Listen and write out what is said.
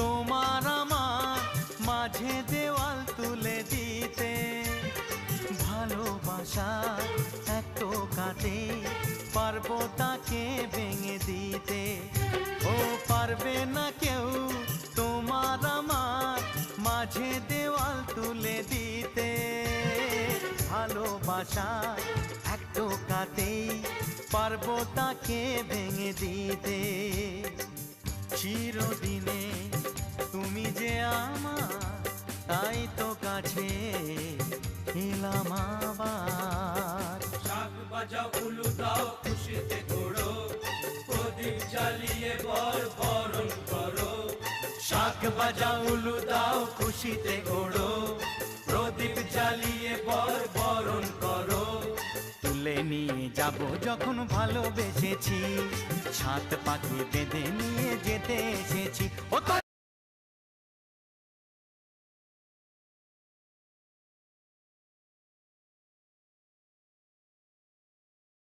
তোমার আমার মাঝে দেওয়াল তুলে দিতে। ভালোবাসা এক টোকাতে পারবো তাকে ভেঙে দিতে। ও পারবে না কেউ তোমার আমার মাঝে দেওয়াল তুলে দিতে। ভালোবাসা এক টোকাতেই পারবো তাকে ভেঙে দিতে। চিরদিনে তুমি যে আমার, তাই তো কাছে এলাম আবার। শাক বাজাও উলু দাও খুশিতে ঘোড়ো, প্রদীপ জ্বালিয়ে বরণ করো। শাক বাজাও উলু দাও খুশিতে ঘোড়ো, প্রদীপ জ্বালিয়ে বরণ করো। তুলে নিয়ে যাব যখন ভালোবেসেছি, ছাদ পাখি বেঁধে নিয়ে যেতে এসেছি। ও তো